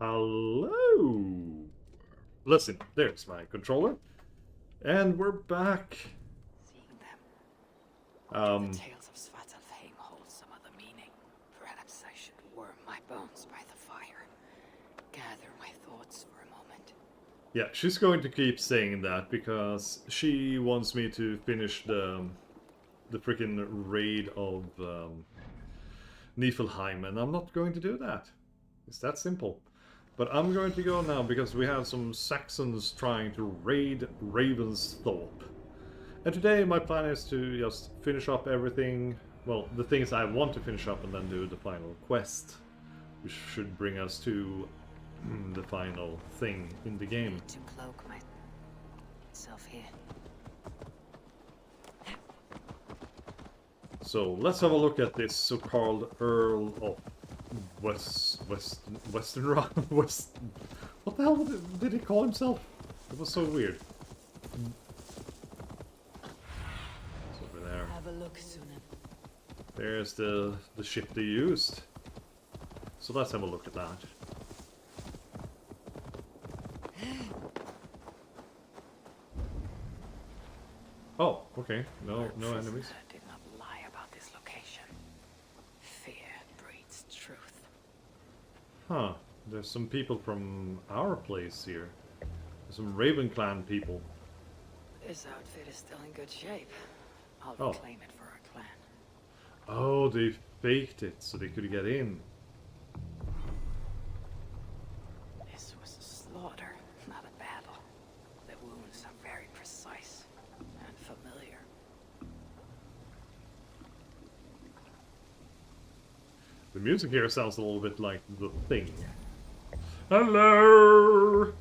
Hello! Listen, there's my controller. And we're back. Seeing them. The tales of Svartalfheim hold some other meaning. Perhaps I should warm my bones by the fire. Gather my thoughts for a moment. Yeah, she's going to keep saying that because she wants me to finish the freaking raid of Niflheim, and I'm not going to do that. It's that simple. But I'm going to go now because we have some Saxons trying to raid Ravensthorpe. And today my plan is to just finish up everything, well, the things I want to finish up, and then do the final quest, which should bring us to the final thing in the game. To cloak myself here. So let's have a look at this so-called Earl of Western West. What the hell did he call himself? It was so weird. It's over there. Have a look, Sunan. There's the ship they used. So let's have a look at that. Oh, okay. No enemies. Did not lie about this location. Fear breeds truth. Huh. There's some people from our place here. Some Raven Clan people. This outfit is still in good shape. I'll Oh. reclaim it for our clan. Oh, they faked it so they could get in. This was a slaughter, not a battle. The wounds are very precise and familiar. The music here sounds a little bit like The Thing. Hello!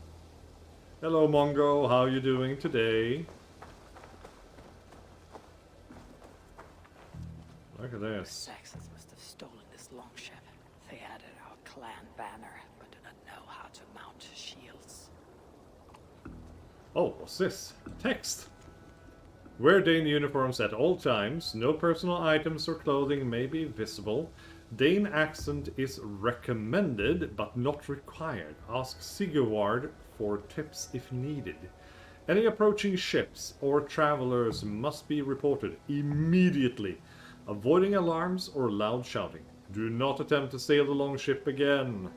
Hello, Mongo. How you doing today? Look at The this. Saxons must have stolen this longship. They added our clan banner, but do not know how to mount shields. Oh, what's this? Text. Wear Dane uniforms at all times. No personal items or clothing may be visible. Dane accent is recommended, but not required. Ask Sigurd for tips if needed. Any approaching ships or travelers must be reported immediately, avoiding alarms or loud shouting. Do not attempt to sail the longship again.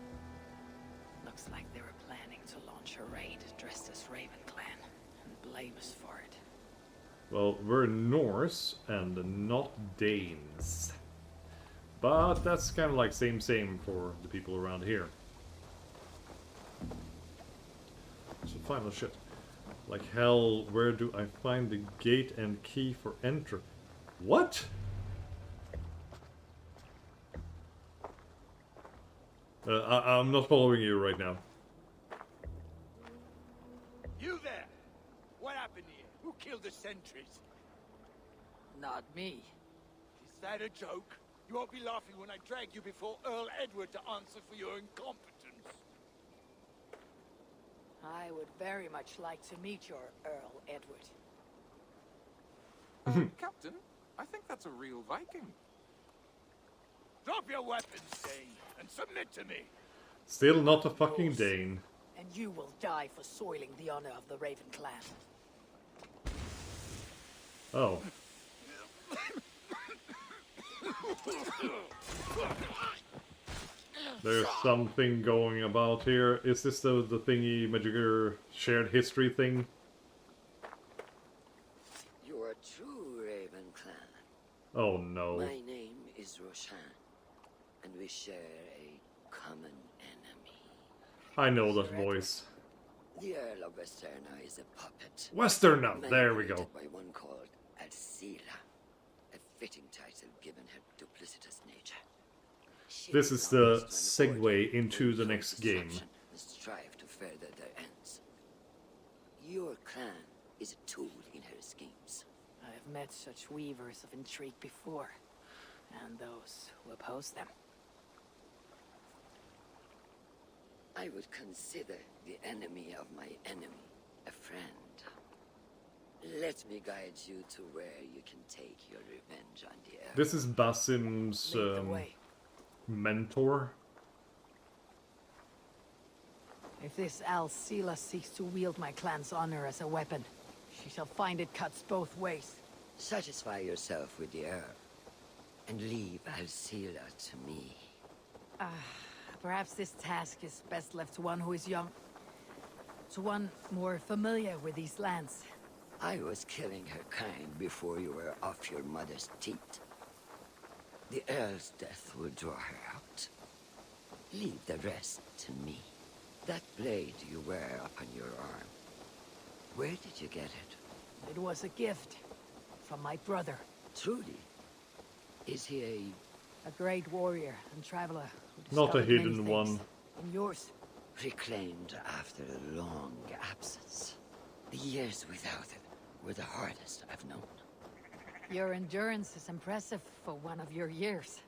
Looks like they were planning to launch a raid dressed as Raven Clan, and blame us for it. Well, we're Norse and not Danes. But that's kind of like same for the people around here. So final shit. Like hell, where do I find the gate and key for entry? What? I'm not following you right now. You there! What happened here? Who killed the sentries? Not me. Is that a joke? You won't be laughing when I drag you before Earl Edward to answer for your incompetence. I would very much like to meet your Earl Edward. Captain, I think that's a real Viking. Drop your weapons, Dane, and submit to me. Still not a fucking Dane. And you will die for soiling the honor of the Raven Clan. Oh. There's something going about here. Is this the thingy Majigger shared history thing? You're a true Raven Clan. Oh no. My name is Roshan, and we share a common enemy. I know that voice. The Earl of Westerna is a puppet. Westerna! There we go. manipulated by one called Alcila, a fitting title given her duplicitous nature. She This is the promised to an order segue into the who next use game. deception and strive to further their ends. Your clan is a tool in her schemes. I have met such weavers of intrigue before, and those who oppose them. I would consider the enemy of my enemy a friend. Let me guide you to where you can take your revenge on the Earl. This is Basim's Lead the way. mentor. If this Alcila seeks to wield my clan's honor as a weapon, she shall find it cuts both ways. Satisfy yourself with the Earl, and leave Alcila to me. Perhaps this task is best left to one who is young. To one more familiar with these lands. I was killing her kind before you were off your mother's teat. The Earl's death will draw her out. Leave the rest to me. That blade you wear upon your arm, where did you get it? It was a gift from my brother. Truly? Is he A great warrior and traveler who Not a discovered many hidden things. one. And yours? reclaimed after a long absence? The years without it were the hardest I've known. Your endurance is impressive for one of your years.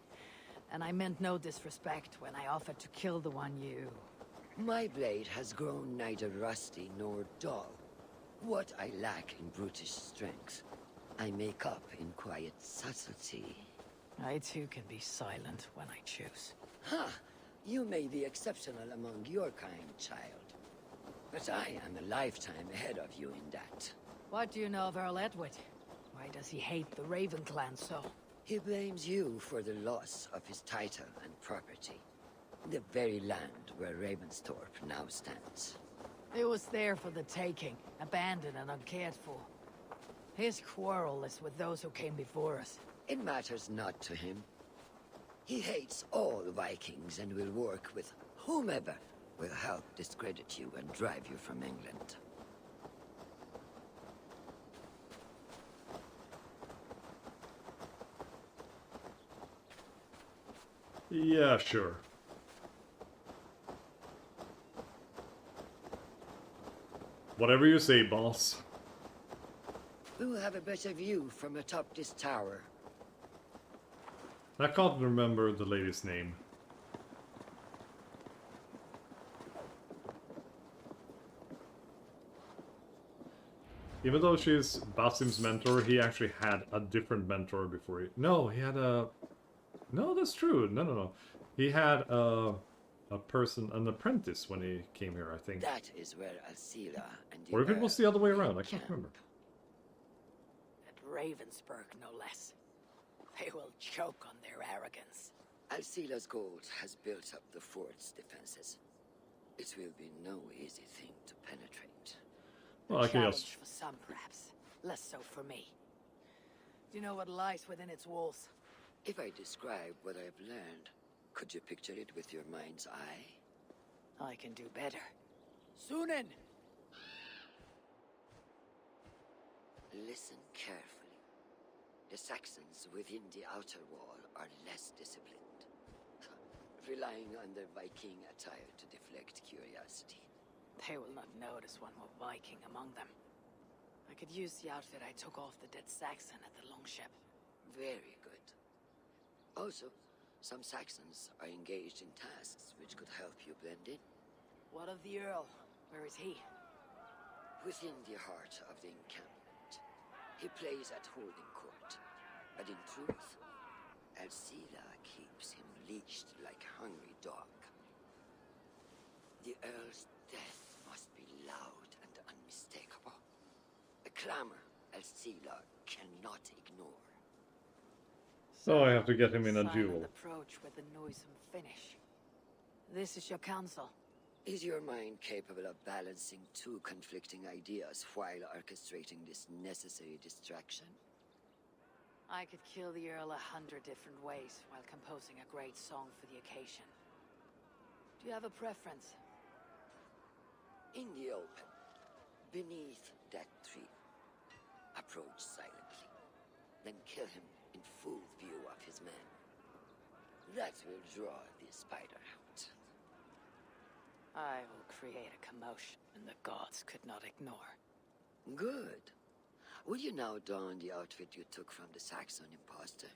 And I meant no disrespect when I offered to kill the one you... My blade has grown neither rusty nor dull. What I lack in brutish strength, I make up in quiet subtlety. I too can be silent when I choose. Ha! You may be exceptional among your kind, child. But I am a lifetime ahead of you in that. What do you know of Earl Edward? Why does he hate the Raven clan so? He blames you for the loss of his title and property. The very land where Ravensthorpe now stands. It was there for the taking, abandoned and uncared for. His quarrel is with those who came before us. It matters not to him. He hates all Vikings and will work with whomever will help discredit you and drive you from England. Yeah, sure. Whatever you say, boss. We will have a better view from atop this tower. I can't remember the lady's name. Even though she's Basim's mentor, he actually had a different mentor before he... No, he had a... No, that's true. No. He had an apprentice when he came here, I think. That is where Alcila and the Or if it was the other way around, I camp. can't remember. At Ravensthorpe, no less. They will choke on their arrogance. Alcila's gold has built up the fort's defenses. It will be no easy thing to penetrate. Well, I can Challenge just... for some, perhaps. Less so for me. Do you know what lies within its walls? If I describe what I've learned, could you picture it with your mind's eye? I can do better. Sunan! Listen carefully. The Saxons within the outer wall are less disciplined, relying on their Viking attire to deflect curiosity. They will not notice one more Viking among them. I could use the outfit I took off the dead Saxon at the longship. Very good. Also, some Saxons are engaged in tasks which could help you blend in. What of the Earl? Where is he? Within the heart of the encampment, he plays at holding court. But in truth, Alcila keeps him leashed like a hungry dog. The Earl's death must be loud and unmistakable. A clamor Alcila cannot ignore. So I have to get him in a Silent duel. approach with a noisome finish. This is your counsel. Is your mind capable of balancing two conflicting ideas while orchestrating this necessary distraction? I could kill the Earl 100 different ways while composing a great song for the occasion. Do you have a preference? In the open, beneath that tree, approach silently, then kill him in full view of his men. That will draw the spider out. I will create a commotion the gods could not ignore. Good. Will you now don the outfit you took from the Saxon imposter?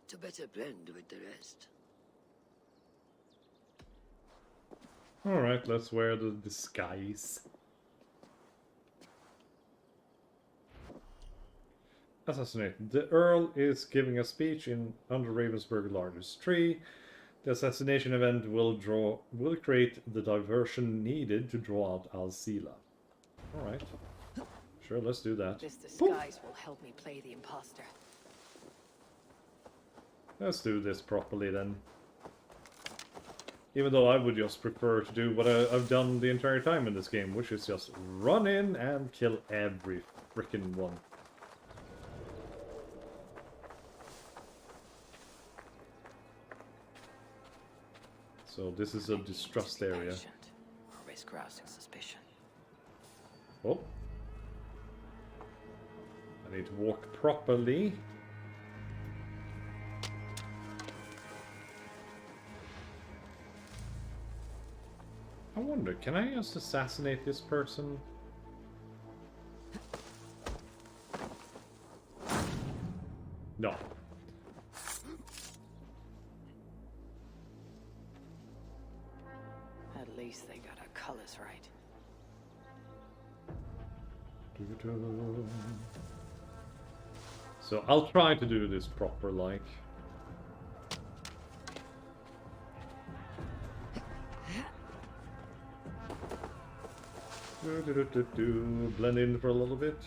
To better blend with the rest. Alright, let's wear the disguise. Assassinate. The Earl is giving a speech under Ravensburg's largest tree. The assassination event will create the diversion needed to draw out Alcila. Alright. Sure, let's do that. This disguise will help me play the imposter. Let's do this properly then. Even though I would just prefer to do what I've done the entire time in this game, which is just run in and kill every frickin' one. So this is a distrust area. Or risk rousing suspicion. Oh. I need to walk properly. I wonder, can I just assassinate this person? No. At least they got our colors right. So I'll try to do this proper, like. Blend in for a little bit.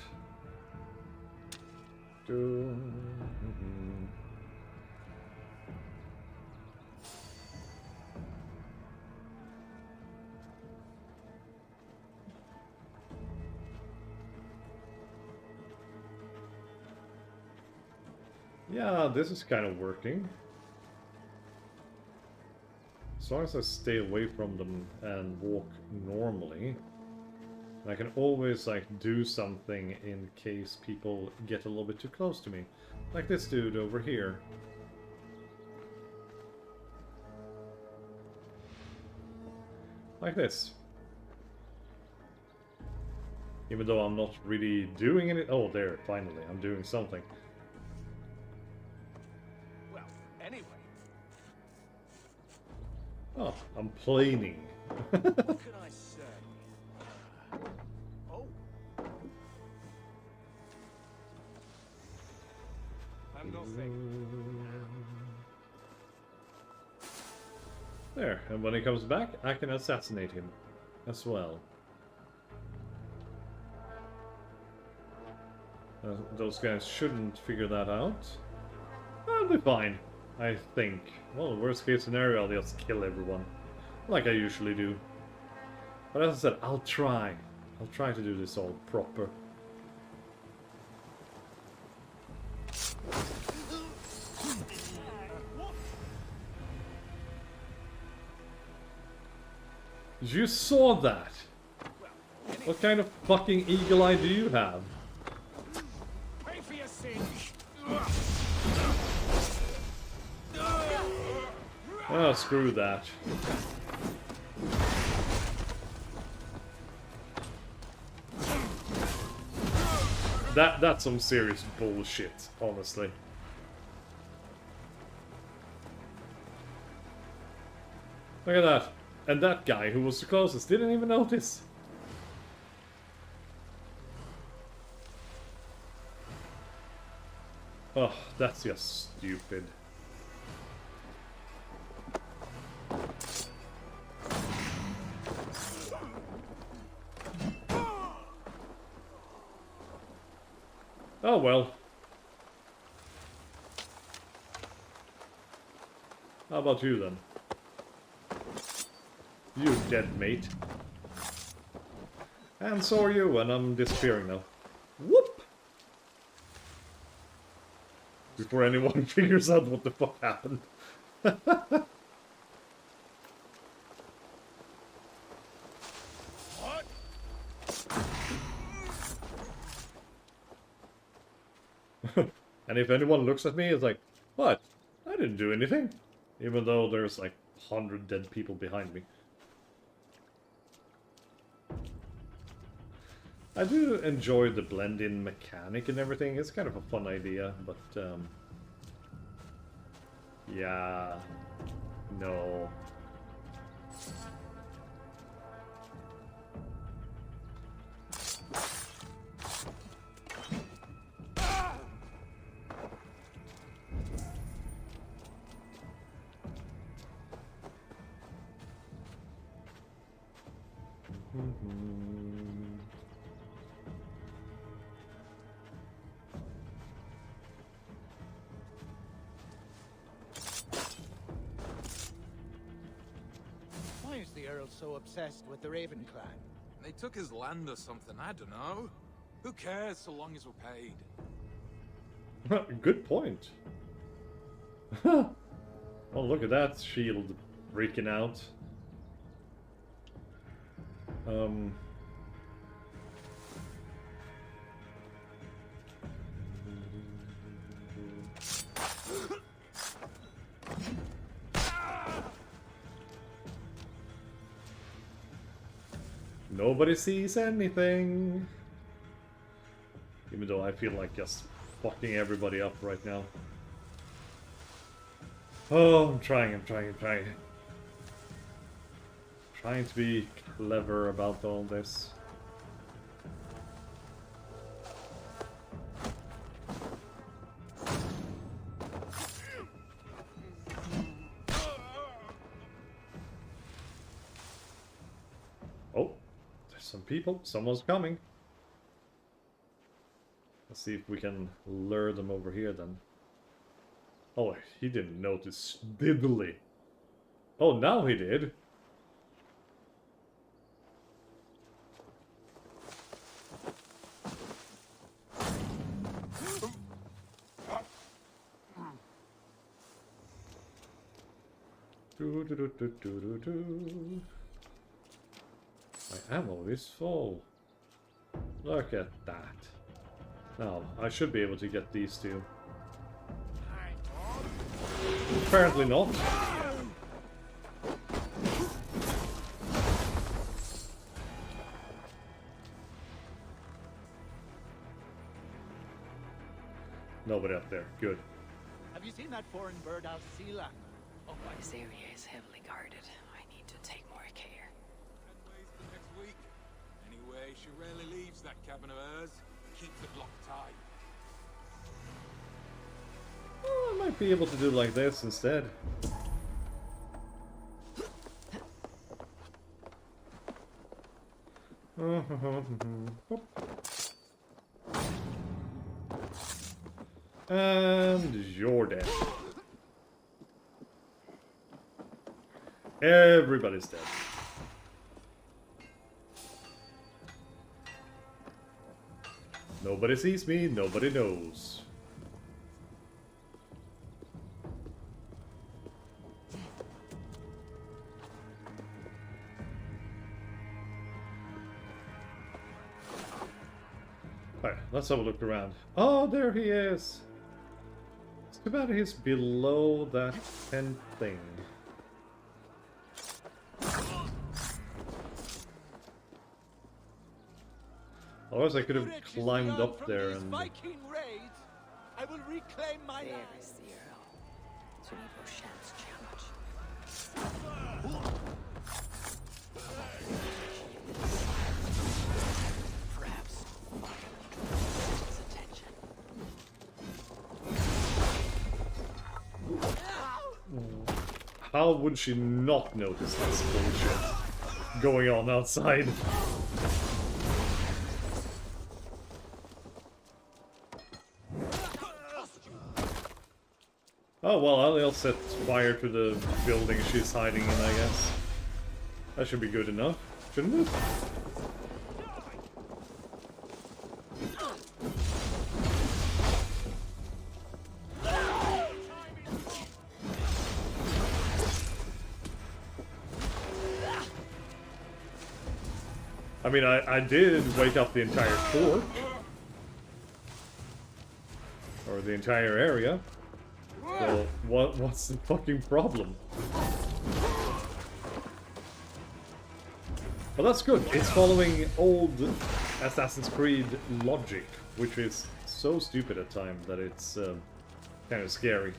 Yeah, this is kind of working. As long as I stay away from them and walk normally. I can always, like, do something in case people get a little bit too close to me. Like this dude over here. Like this. Even though I'm not really doing it. Oh, there, finally, I'm doing something. Well, anyway. Oh, I'm planing. What can I say? Oh. I'm nothing. There, and when he comes back, I can assassinate him as well. Those guys shouldn't figure that out. I'll be fine, I think. Well, worst case scenario, I'll just kill everyone. Like I usually do. But as I said, I'll try. I'll try to do this all proper. You saw that? What kind of fucking eagle eye do you have? Pay for your sins. Oh, screw that. That's some serious bullshit, honestly. Look at that. And that guy who was the closest didn't even notice. Oh, that's just stupid. Oh well. How about you then? You dead, mate. And so are you, and I'm disappearing now. Whoop! Before anyone figures out what the fuck happened. What? And if anyone looks at me, it's like, what? I didn't do anything. Even though there's like 100 dead people behind me. I do enjoy the blend-in mechanic and everything. It's kind of a fun idea, but yeah, no. Why is the Earl so obsessed with the Raven clan? They took his land or something, I don't know. Who cares so long as we're paid? Good point. Oh, look at that shield breaking out. Nobody sees anything. Even though I feel like just fucking everybody up right now. Oh, I'm trying. Trying to be clever about all this. Oh, there's some people. Someone's coming. Let's see if we can lure them over here then. Oh, he didn't notice diddly. Oh, now he did. My ammo is full. Look at that. Now, I should be able to get these two. Apparently not. Nobody up there. Good. Have you seen that foreign bird out sea lander? Oh, This area is heavily guarded. I need to take more care. 10 ways for next week. Anyway, she rarely leaves that cabin of hers. Keep the block tight. Oh, I might be able to do like this instead. And you're dead. Everybody's dead. Nobody sees me, nobody knows. Alright, let's have a look around. Oh, there he is! It's too bad he's below that tent thing. Otherwise I could have climbed up there and... Viking raids, I will reclaim my There land. is the Earl. To meet Roshan's challenge. Perhaps his attention. How would she not notice this bullshit going on outside? Oh well, I'll set fire to the building she's hiding in, I guess. That should be good enough, shouldn't it? I mean, I did wake up the entire fort. Or the entire area. So, what's the fucking problem? Well, that's good. It's following old Assassin's Creed logic, which is so stupid at times that it's kind of scary.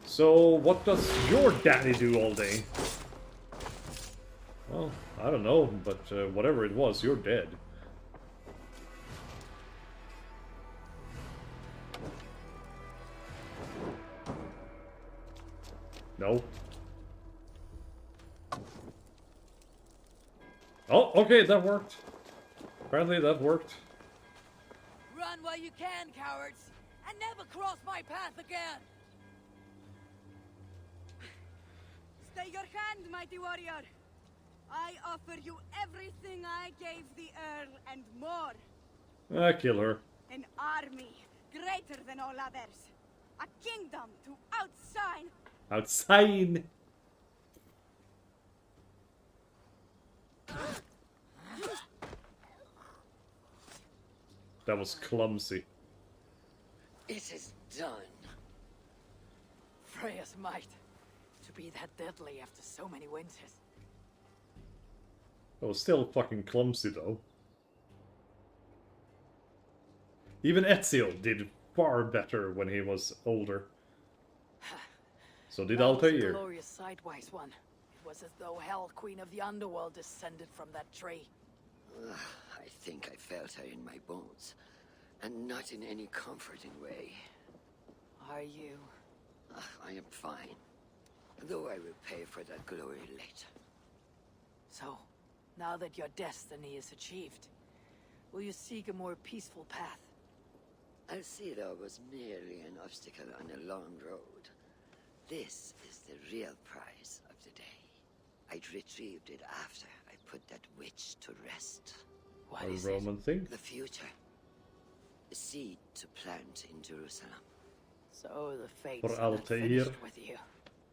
So, what does your daddy do all day? Well, I don't know, but whatever it was, you're dead. No. Oh, okay, that worked. Apparently that worked. Run while you can, cowards, and never cross my path again! Stay your hand, mighty warrior. I offer you everything I gave the Earl and more. Kill her. An army greater than all others. A kingdom to outshine. Outside. That was clumsy. It is done. Freya's might. To be that deadly after so many winters. That was still fucking clumsy though. Even Ezio did far better when he was older. So did Altair. The glorious sidewise one. It was as though Hell, Queen of the Underworld, descended from that tree. I think I felt her in my bones, and not in any comforting way. Are you? I am fine, though I will pay for that glory later. So, now that your destiny is achieved, will you seek a more peaceful path? Alcida was merely an obstacle on a long road. This is the real prize of the day. I'd retrieved it after I put that witch to rest. What A is Roman thing? The future. A seed to plant in Jerusalem. So the fates For are not Altair. finished with you.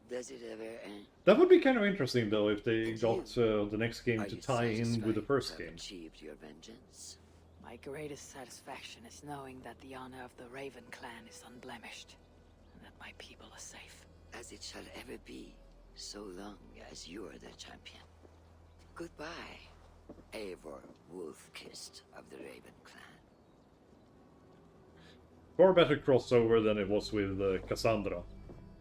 Does it ever end? That would be kind of interesting though if they And got the next game Are to you tie in with the satisfied first to have game. achieved your vengeance? My greatest satisfaction is knowing that the honor of the Raven clan is unblemished, and that my people are safe. As it shall ever be, so long as you are the champion. Goodbye, Eivor Wolf-Kissed of the Raven clan. Far better crossover than it was with Cassandra.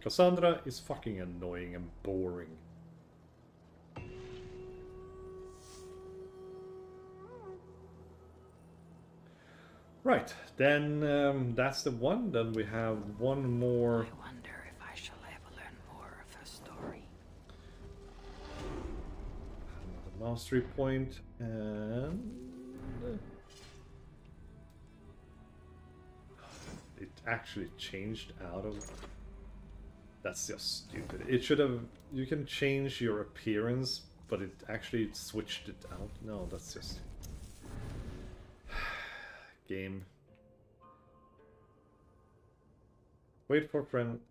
Cassandra is fucking annoying and boring. Right, then that's the one. Then we have one more. I wonder if I shall ever learn more of her story. Another mastery point, and it actually changed out of. That's just stupid. It should have. You can change your appearance, but it actually switched it out. No, that's just. Game. Wait for friend.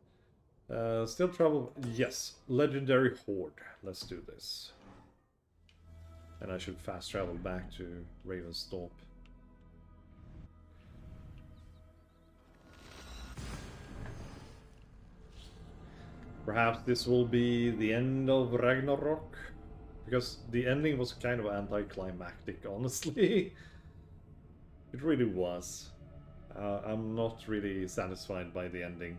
Still travel. Yes. Legendary Horde. Let's do this. And I should fast travel back to Ravensthorpe. Perhaps this will be the end of Ragnarok. Because the ending was kind of anticlimactic, honestly. It really was. I'm not really satisfied by the ending.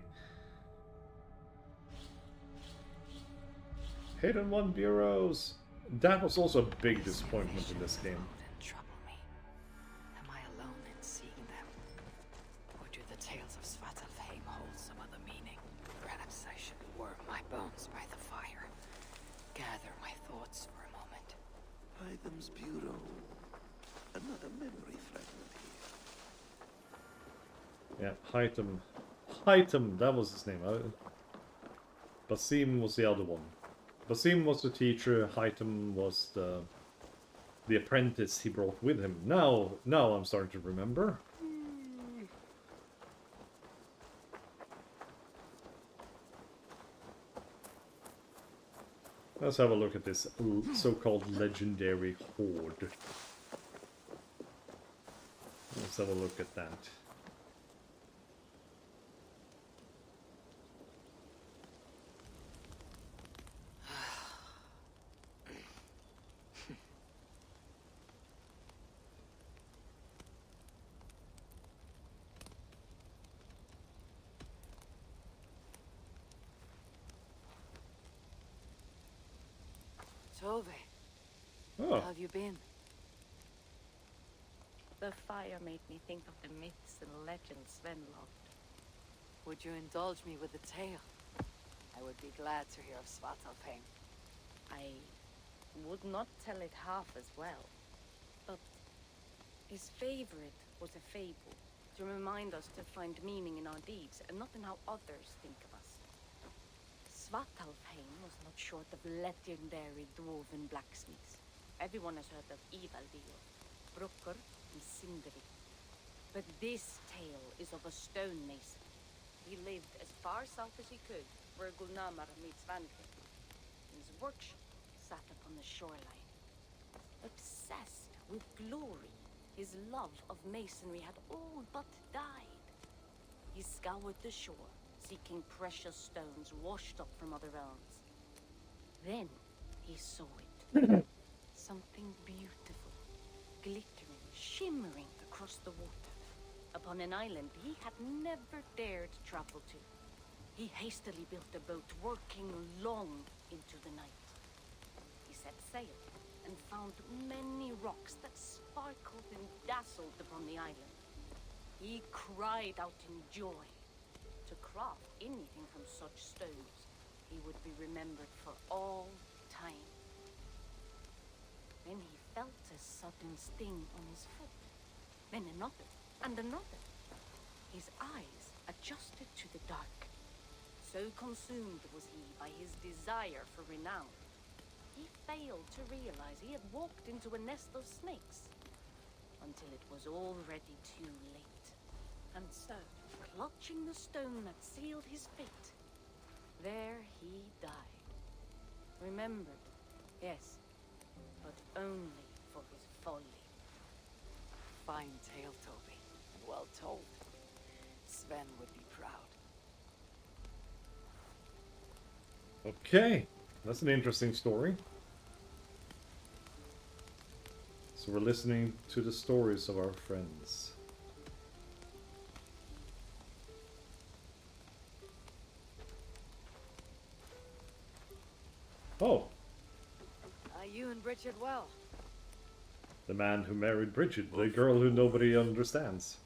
Hidden One Bureaus! That was also a big disappointment in this game. And trouble me. Am I alone in seeing them? Or do the tales of Svartalfheim hold some other meaning? Perhaps I should warm my bones by the fire. Gather my thoughts for a moment. Items Bureau. Another memory fragment here. Yeah, Hytem. Hytem, that was his name. Basim was the other one. Basim was the teacher, Hytem was the apprentice he brought with him. Now I'm starting to remember. Let's have a look at this so-called legendary horde. Let's have a look at that. Tove, Oh, how have you been? The fire made me think of the myths and legends Sven loved. Would you indulge me with a tale? I would be glad to hear of Svartalfheim. I would not tell it half as well. But his favorite was a fable, to remind us to find meaning in our deeds and not in how others think of us. Svartalfheim was not short of legendary dwarven blacksmiths. Everyone has heard of Ivaldir, Brucker, and Sindri. But this tale is of a stonemason. He lived as far south as he could, where Gulnamar meets Vanvin. His workshop sat upon the shoreline. Obsessed with glory, his love of masonry had all but died. He scoured the shore, seeking precious stones washed up from other realms. Then he saw it. Something beautiful, glittering, shimmering across the water, upon an island he had never dared travel to. He hastily built a boat, working long into the night. He set sail and found many rocks that sparkled and dazzled upon the island. He cried out in joy. To craft anything from such stones, he would be remembered for all time. Then he felt a sudden sting on his foot, then another, and another. His eyes adjusted to the dark. So consumed was he by his desire for renown, he failed to realize he had walked into a nest of snakes, until it was already too late. And so, clutching the stone that sealed his fate, there he died. Remembered, yes, but only for his folly. Fine tale, Toby, and well told. Sven would be proud. Okay, that's an interesting story. So we're listening to the stories of our friends. Oh, You and Bridget well. the man who married Bridget, the girl who nobody understands.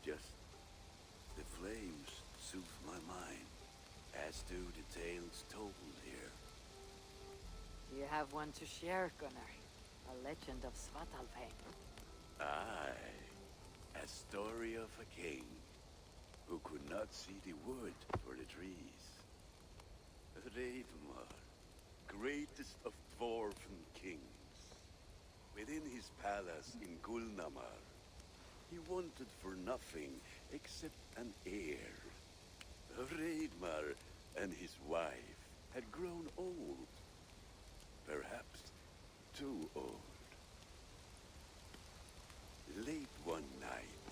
The flames soothe my mind, as do the tales told here. You have one to share, Gunnar. A legend of Svartalfheim. Aye, a story of a king who could not see the wood for the trees. Ravensthorpe, greatest of dwarven kings. Within his palace in Gulnamar, he wanted for nothing except an heir. Hreidmar and his wife had grown old. Perhaps too old. Late one night,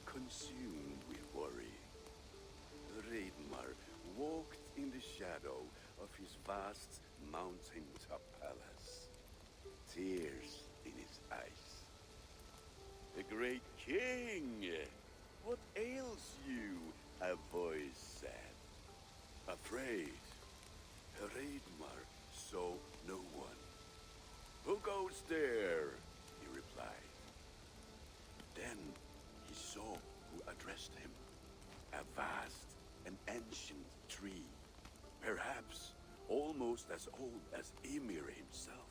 consumed with worry, Hreidmar walked in the shadow of his vast mountain-top palace, tears in his eyes. The great king! What ails you? A voice said. Afraid, Hreidmar saw no one. Who goes there? He replied. Then he saw who addressed him. A vast and ancient tree, perhaps almost as old as Ymir himself.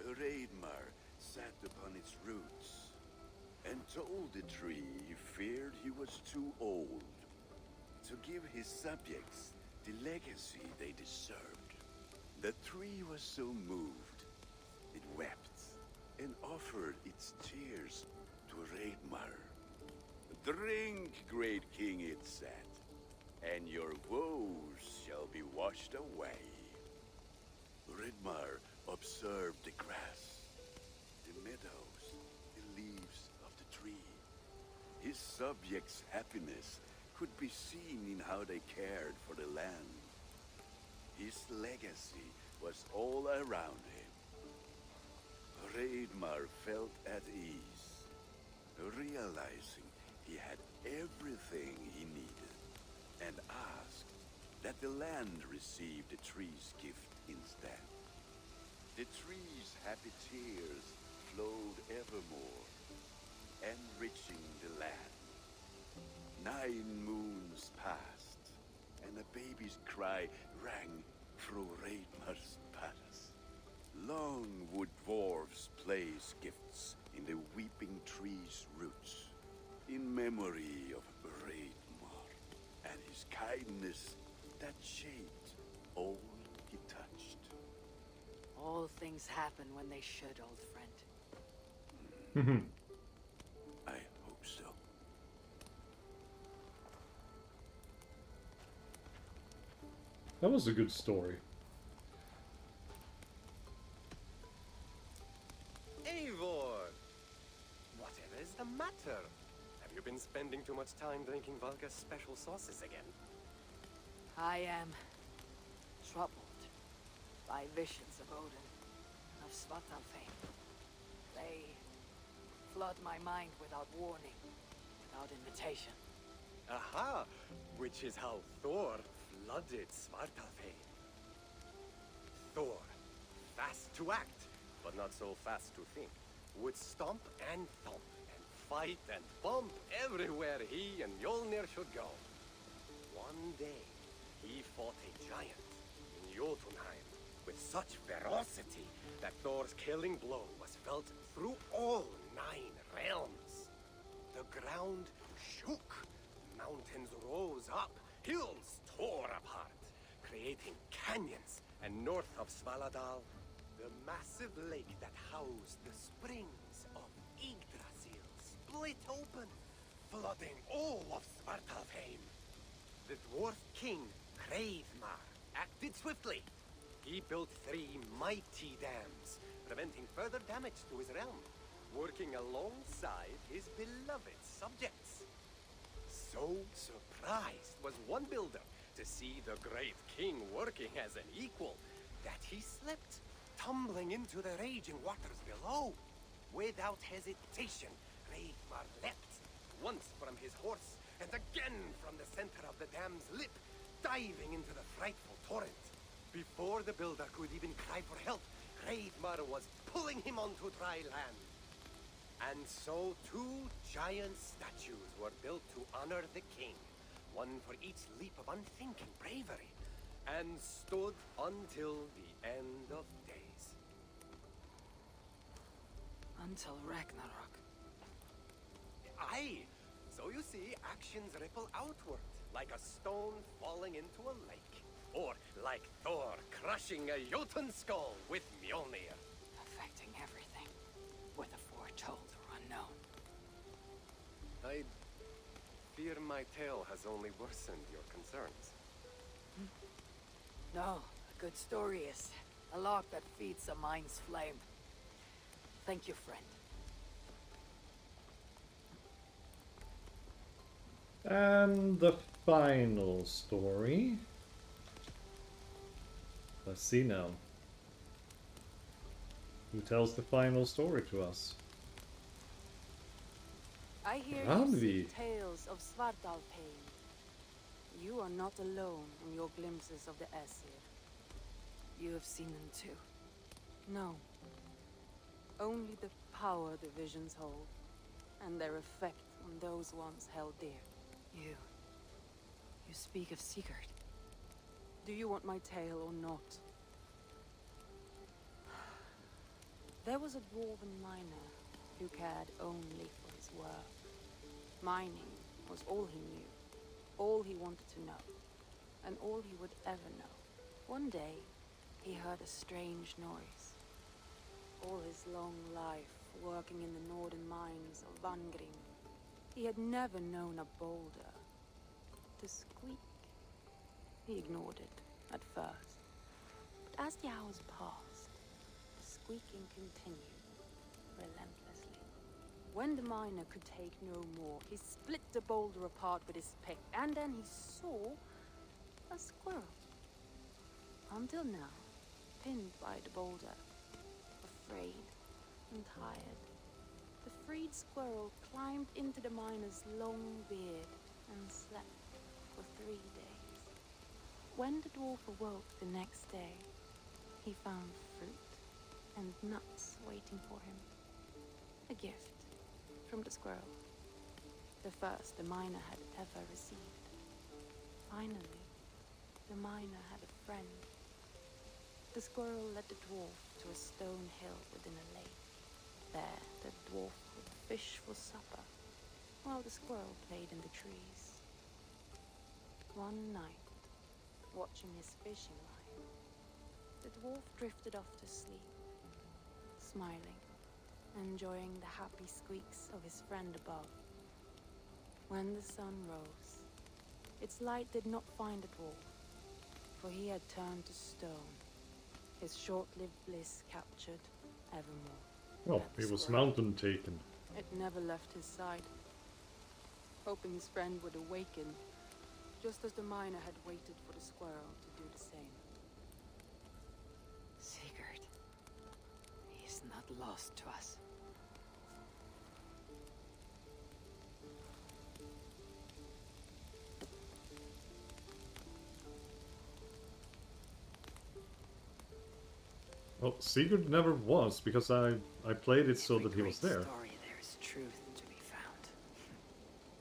Hreidmar sat upon its roots and told the tree he feared he was too old to give his subjects the legacy they deserved. The tree was so moved, it wept and offered its tears to Hreidmar. Drink, great king, it said, and your woes shall be washed away. Hreidmar observed the grass, the meadows, the leaves of the tree. His subjects' happiness could be seen in how they cared for the land. His legacy was all around him. Hreidmar felt at ease, realizing he had everything he needed, and asked that the land receive the tree's gift instead. The tree's happy tears flowed evermore, enriching the land. 9 moons passed, and a baby's cry rang through Raidmar's palace. Long would dwarves place gifts in the weeping tree's roots, in memory of Raidmar and his kindness that shaped all he touched. All things happen when they should, old friend. I hope so. That was a good story. Eivor! Whatever is the matter? Have you been spending too much time drinking Valka's special sauces again? I am troubled by visions of Odin and of Svartalfheim. They flood my mind without warning, without invitation. Aha! Which is how Thor flooded Svartalfheim. Thor, fast to act, but not so fast to think, would stomp and thump and fight and bump everywhere he and Mjolnir should go. One day, he fought a giant in Jotunheim with such ferocity that Thor's killing blow was felt through all 9 realms. The ground shook, mountains rose up, hills tore apart, creating canyons, and north of Svaladal, the massive lake that housed the springs of Yggdrasil split open, flooding all of Svartalfheim. The dwarf king, Hreidmar, acted swiftly. He built 3 mighty dams, preventing further damage to his realm, working alongside his beloved subjects. So surprised was one builder to see the great king working as an equal that he slipped, tumbling into the raging waters below. Without hesitation, Hreidmar leapt, once from his horse and again from the center of the dam's lip, diving into the frightful torrent. Before the builder could even cry for help, Hreidmar was pulling him onto dry land. And so 2 giant statues were built to honor the king, one for each leap of unthinking bravery, and stood until the end of days. Until Ragnarok. Aye! So you see, actions ripple outward, like a stone falling into a lake. Or like Thor crushing a Jotun skull with Mjolnir. Affecting everything, whether foretold or unknown. I fear my tale has only worsened your concerns. No, a good story is a log that feeds a mind's flame. Thank you, friend. And the final story. Let's see now. Who tells the final story to us? I hear you Randvi. see tales of Svartalfheim. You are not alone in your glimpses of the Aesir. You have seen them too. No. Only the power the visions hold, and their effect on those once held dear. You speak of Sigurd. Do you want my tale or not? There was a dwarven miner who cared only for his work. Mining was all he knew, all he wanted to know, and all he would ever know. One day, he heard a strange noise. All his long life, working in the northern mines of Vangrim, he had never known a boulder to squeak. He ignored it at first, but as the hours passed, the squeaking continued relentlessly. When the miner could take no more, he split the boulder apart with his pick, and then he saw a squirrel. Until now, pinned by the boulder, afraid and tired, the freed squirrel climbed into the miner's long beard and slept for 3 days. When the dwarf awoke the next day, he found fruit and nuts waiting for him. A gift from the squirrel, the first the miner had ever received. Finally, friend. The squirrel led the dwarf to a stone hill within a lake. There, the dwarf would fish for supper, while the squirrel played in the trees. One night, watching his fishing line, the dwarf drifted off to sleep, smiling, enjoying the happy squeaks of his friend above. When the sun rose, its light did not find the dwarf, for he had turned to stone, his short-lived bliss captured evermore. Well, he was mountain taken. It never left his side, hoping his friend would awaken, just as the miner had waited for the squirrel to do the same. Sigurd. He's not lost to us. Well, Sigurd never was, because I played it so that he was there. Story, there is truth to be found.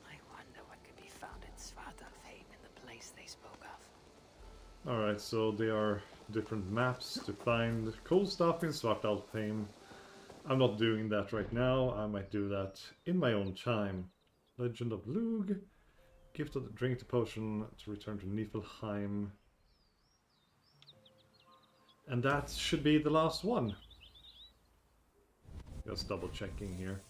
I wonder what could be found in Svartalfheim in the place they spoke of. Alright, so there are different maps to find cool stuff in Svartalfheim. I'm not doing that right now. I might do that in my own time. Legend of Lug. Gift of the drink the potion to return to Niflheim. And that should be the last one. Just double checking here.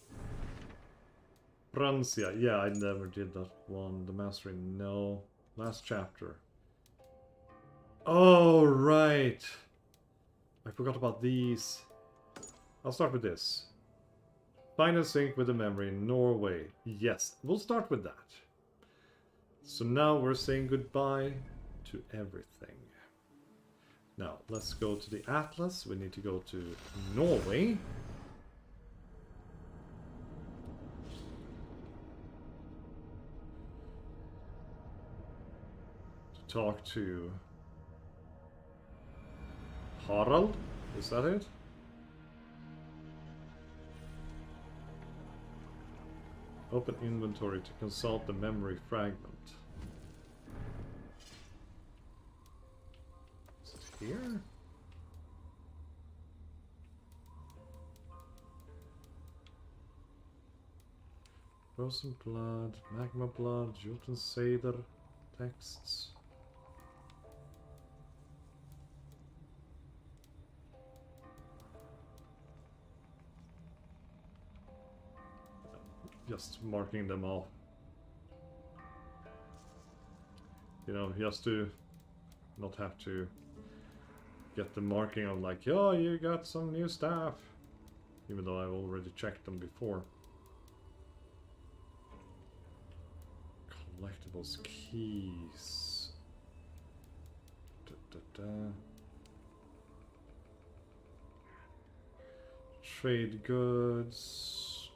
Francia. Yeah, I never did that one. The Mastery, no. Last chapter. Oh, right. I forgot about these. I'll start with this. Find and sync with the memory in Norway. Yes, we'll start with that. So now we're saying goodbye to everything. Now, let's go to the Atlas. We need to go to Norway. To talk to Harald. Is that it? Open inventory to consult the memory fragment. Here? Frozen blood, magma blood, Jotun Seder texts. Just marking them off. You know, just to not have to get the marking of like, oh, you got some new stuff, even though I've already checked them before. Collectibles, keys. Trade goods.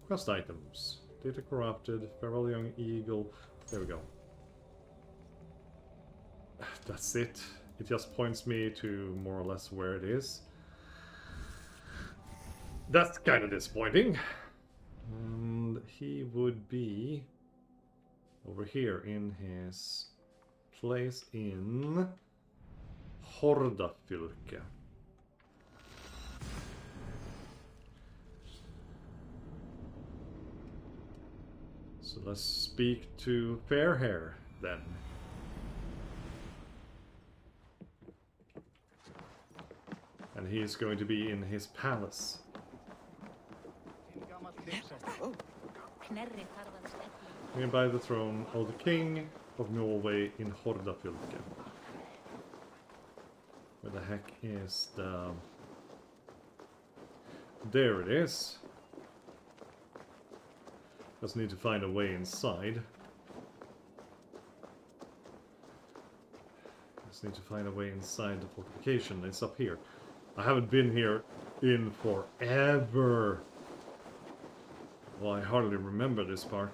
Quest items. Data corrupted. Farewell young eagle. There we go. That's it. It just points me to more or less where it is. That's kind of disappointing. And he would be over here in his place in Hordafylke. So let's speak to Fairhair then. And he is going to be in his palace. Nearby the throne of the king of Norway in Hordafylke. Where the heck is the... There it is. Just need to find a way inside. Just need to find a way inside the fortification. It's up here. I haven't been here in forever. Well, I hardly remember this part.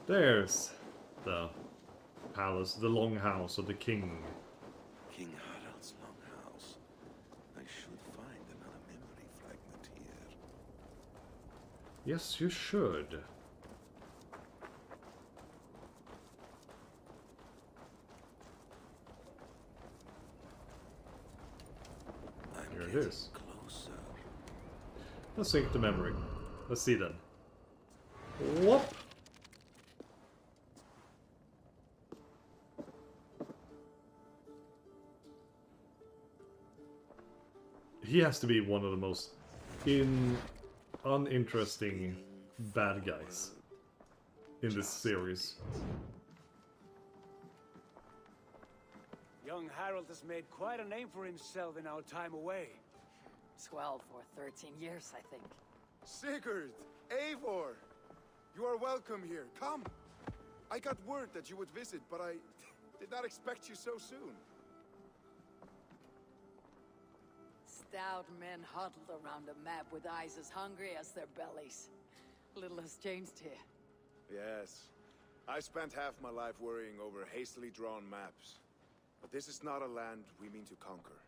There's the palace, the longhouse of the king. King Harald's longhouse. I should find another memory fragment here. Yes, you should. it is. Closer. Let's sync the memory. Let's see then. Whoop! He has to be one of the most uninteresting bad guys in this series. Young Harold has made quite a name for himself in our time away. 12 or 13 years, I think. Sigurd! Eivor! You are welcome here. Come! I got word that you would visit, but I did not expect you so soon. Stout men huddled around a map with eyes as hungry as their bellies. Little has changed here. Yes. I spent half my life worrying over hastily drawn maps. But this is not a land we mean to conquer.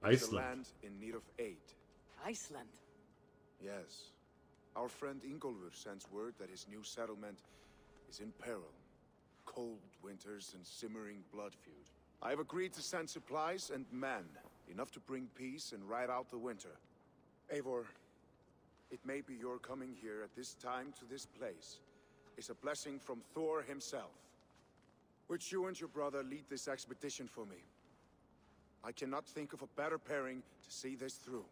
It's a land in need of aid. Iceland? Yes. Our friend Ingólfur sends word that his new settlement is in peril. Cold winters and simmering blood feud. I have agreed to send supplies and men, enough to bring peace and ride out the winter. Eivor, it may be your coming here at this time to this place is a blessing from Thor himself. Would you and your brother lead this expedition for me? I cannot think of a better pairing to see this through.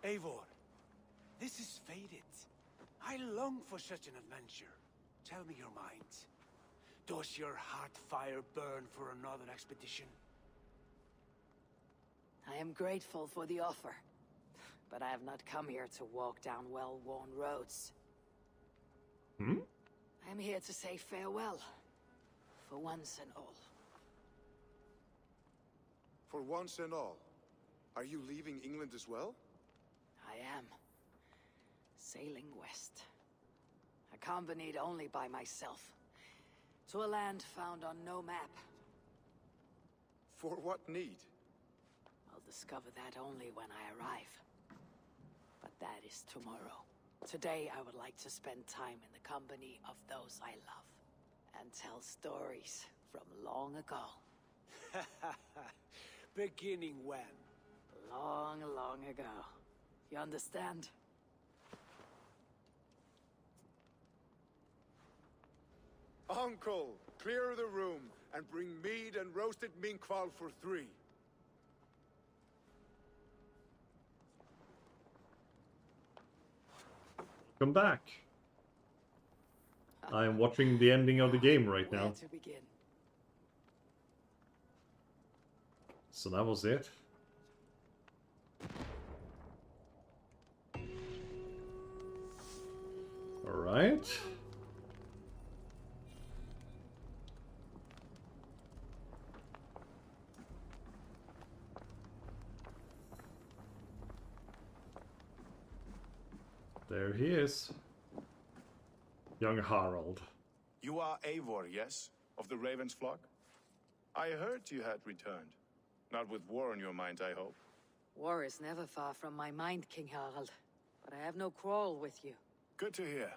Eivor, this is fated. I long for such an adventure. Tell me your mind. Does your heart fire burn for another expedition? I am grateful for the offer, but I have not come here to walk down well-worn roads. Hmm? I am here to say farewell, for once and all. For once and all, are you leaving England as well? I am. Sailing west. Accompanied only by myself. To a land found on no map. For what need? I'll discover that only when I arrive. But that is tomorrow. Today I would like to spend time in the company of those I love. And tell stories from long ago. Beginning when? Long, long ago. You understand? Uncle, clear the room and bring mead and roasted minkval for 3. Come back. I am watching the ending of the game right Where now. to begin? So that was it. Alright. There he is. Young Harald. You are Eivor, yes? Of the Raven's flock? I heard you had returned. Not with war on your mind, I hope. War is never far from my mind, King Harald. But I have no quarrel with you. Good to hear.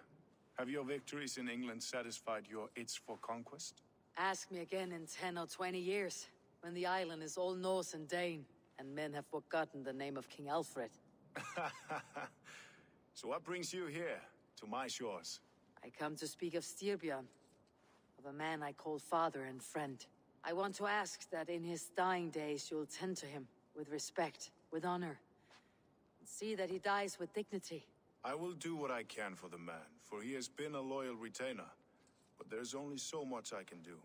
Have your victories in England satisfied your itch for conquest? Ask me again in 10 or 20 years, when the island is all Norse and Dane, and men have forgotten the name of King Alfred. So what brings you here, to my shores? I come to speak of Styrbjörn, of a man I call father and friend. I want to ask that in his dying days you'll tend to him, with respect, with honor. And see that he dies with dignity. I will do what I can for the man, for he has been a loyal retainer. But there's only so much I can do.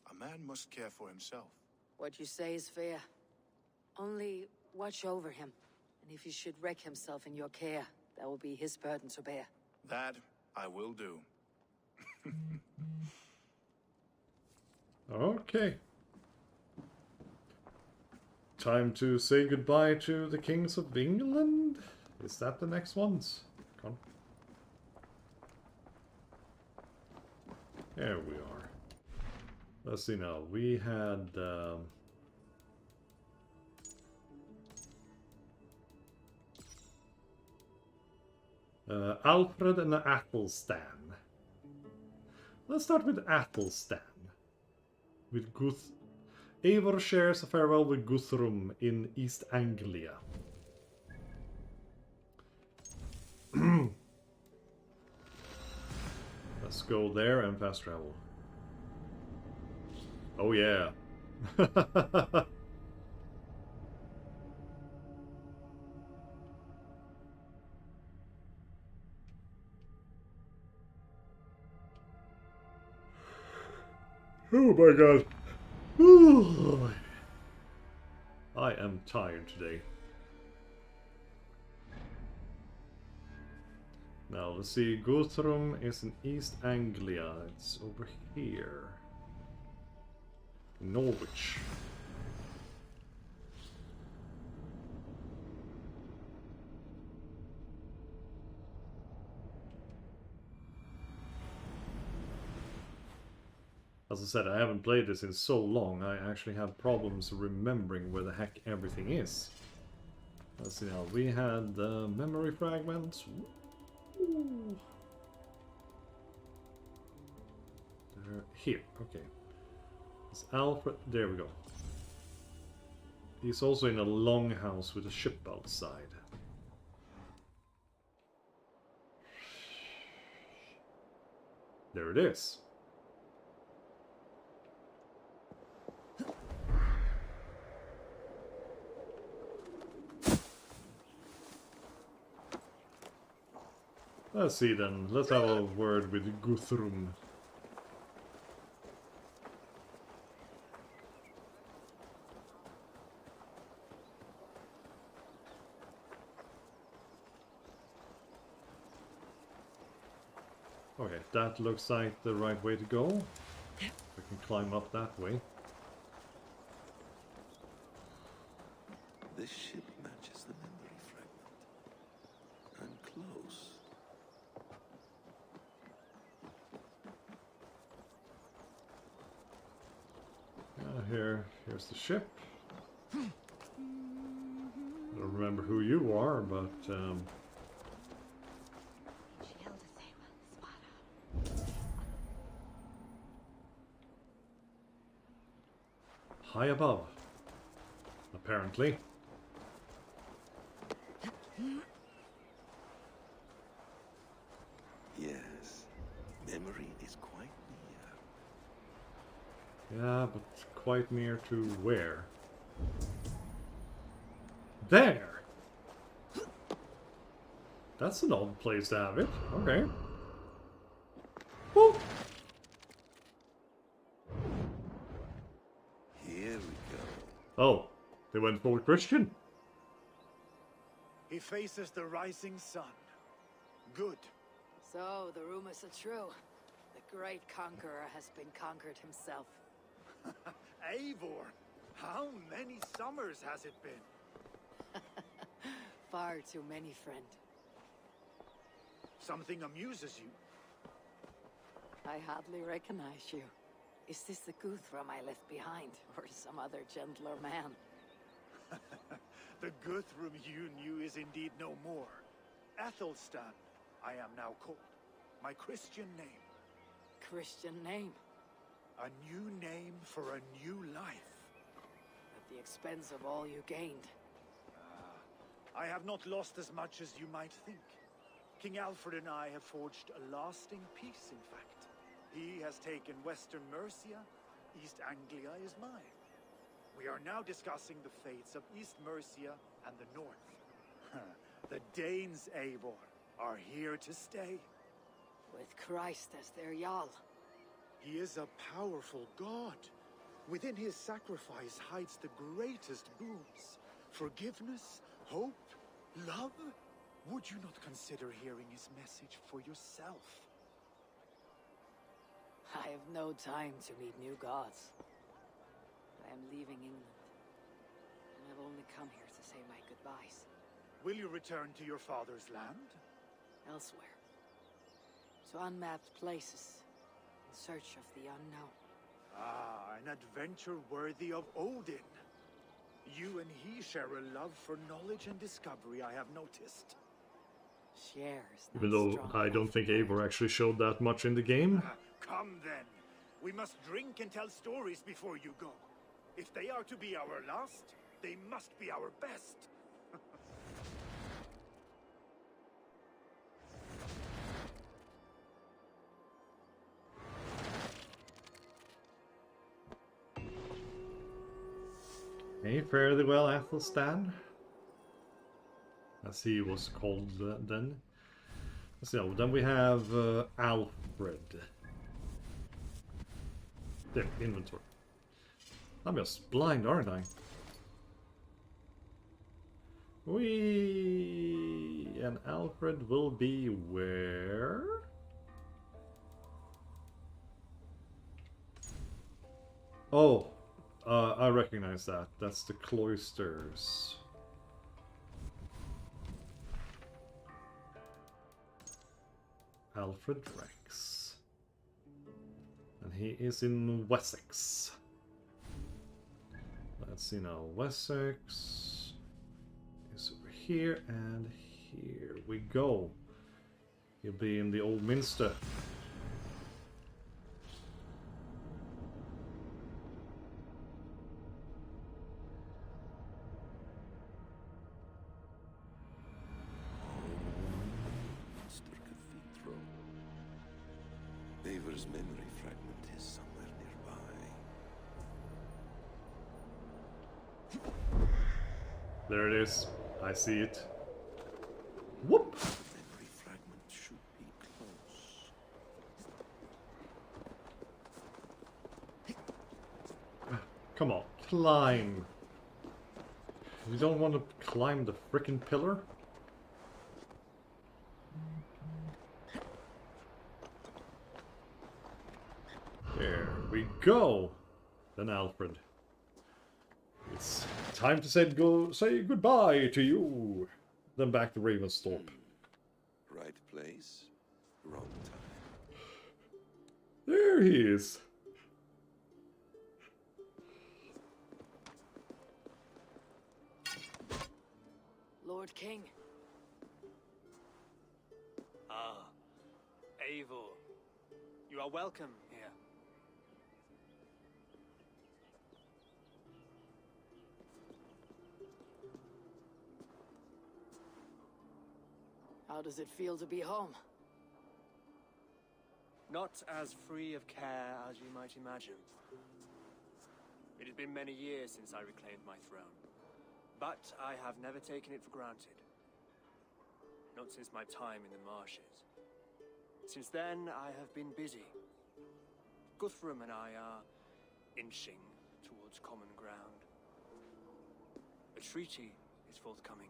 A man must care for himself. What you say is fair. Only watch over him. And if he should wreck himself in your care, that will be his burden to bear. That I will do. Okay. Time to say goodbye to the kings of England? Is that the next ones? Come on. There we are. Let's see now. We had... Alfred and Athelstan. Let's start with Athelstan. With Eivor shares a farewell with Guthrum in East Anglia. Let's go there and fast travel. Oh yeah. Oh my god. Ooh. I am tired today. Now let's see, Guthrum is in East Anglia. It's over here. Norwich. As I said, I haven't played this in so long, I actually have problems remembering where the heck everything is. Let's see now, we had memory fragments. Ooh. They're here, okay. It's Alfred, there we go. He's also in a longhouse with a ship outside. There it is. Let's see then, let's have a word with Guthrum. Okay, that looks like the right way to go. We can climb up that way. This ship matches the memory fragment. And close. Here's the ship. I don't remember who you are, but high above, apparently. Yes, memory is quite near. Yeah, but quite near to where? There! That's an odd place to have it. Okay. Woo! Here we go. Oh, they went full Christian. He faces the rising sun. Good. So, the rumors are true. The great conqueror has been conquered himself. Eivor, how many summers has it been? Far too many, friend. Something amuses you. I hardly recognize you. Is this the Guthrum I left behind, or some other gentler man? The Guthrum you knew is indeed no more. Athelstan, I am now called. My Christian name. Christian name? A new name for a new life. At the expense of all you gained. I have not lost as much as you might think. King Alfred and I have forged a lasting peace, in fact. He has taken Western Mercia, East Anglia is mine. We are now discussing the fates of East Mercia and the North. The Danes, Eivor, are here to stay. With Christ as their Jarl. He is a powerful god. Within his sacrifice hides the greatest boons. Forgiveness, hope, love. Would you not consider hearing his message for yourself? I have no time to meet new gods. I am leaving England. And I've only come here to say my goodbyes. Will you return to your father's land? Elsewhere. To unmapped places. In search of the unknown. Ah, an adventure worthy of Odin. You and he share a love for knowledge and discovery, I have noticed. Shares. Even though I don't think Eivor actually showed that much in the game. Come then. We must drink and tell stories before you go. If they are to be our last, they must be our best. Okay, fairly well, Athelstan. As he was called then. So, then we have Alfred. There, inventory. I'm just blind, aren't I? And Alfred will be where? Oh, I recognize that. That's the cloisters. Alfred Rex. And he is in Wessex. Let's see now. Wessex is over here, and here we go. He'll be in the Old Minster. Eivur's memory fragment is somewhere nearby. There it is. I see it. Whoop! The memory fragment should be close. Come on, climb. You don't want to climb the frickin' pillar? There we go. Then Alfred. It's time to say goodbye to you. Then back to Ravensthorpe. Right place, wrong time. There he is. Lord King. Ah, Eivor. You are welcome here. How does it feel to be home? Not as free of care as you might imagine. It has been many years since I reclaimed my throne, but I have never taken it for granted. Not since my time in the marshes. Since then, I have been busy. Guthrum and I are inching towards common ground. A treaty is forthcoming.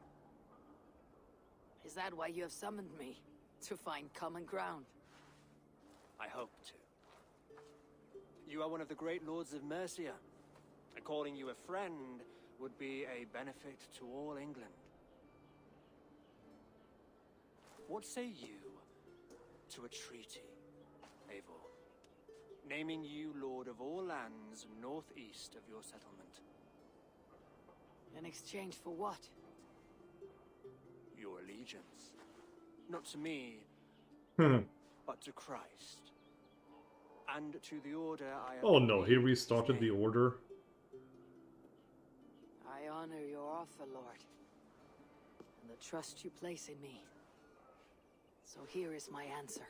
Is that why you have summoned me? To find common ground? I hope to. You are one of the great lords of Mercia, and calling you a friend would be a benefit to all England. What say you to a treaty, Eivor? Naming you lord of all lands northeast of your settlement. In exchange for what? Your allegiance. Not to me, but to Christ. And to the order I have... Oh no, he restarted the order. I honor your offer, Lord, and the trust you place in me. So here is my answer.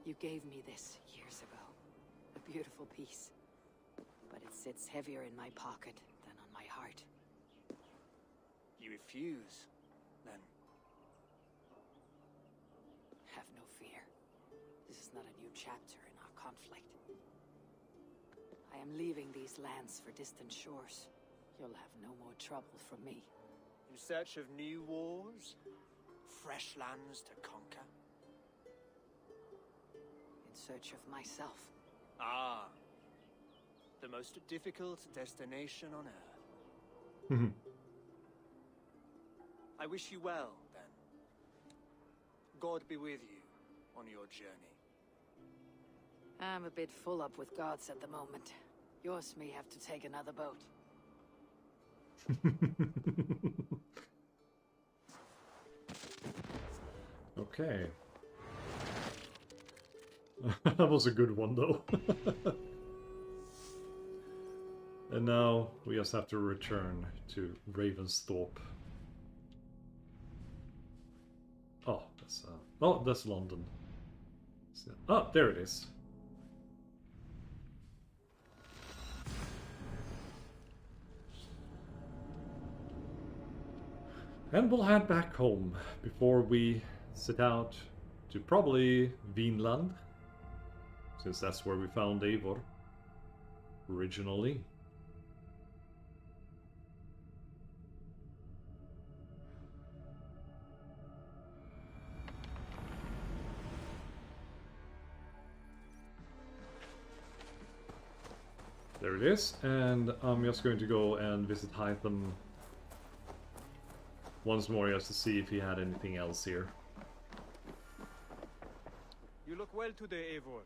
You gave me this years ago. A beautiful piece. But it sits heavier in my pocket than on my heart. You refuse, then? Have no fear. This is not a new chapter in our conflict. I am leaving these lands for distant shores. You'll have no more trouble from me. In search of new wars? Fresh lands to conquer? In search of myself. Ah. The most difficult destination on Earth. I wish you well, then. God be with you on your journey. I'm a bit full up with gods at the moment. Yours may have to take another boat. Okay. That was a good one, though. And now we just have to return to Ravensthorpe. Oh, that's London. Oh, there it is. And we'll head back home before we set out to probably Vinland, since that's where we found Eivor originally. There it is, and I'm just going to go and visit Hytham once more just to see if he had anything else here. You look well today, Eivor.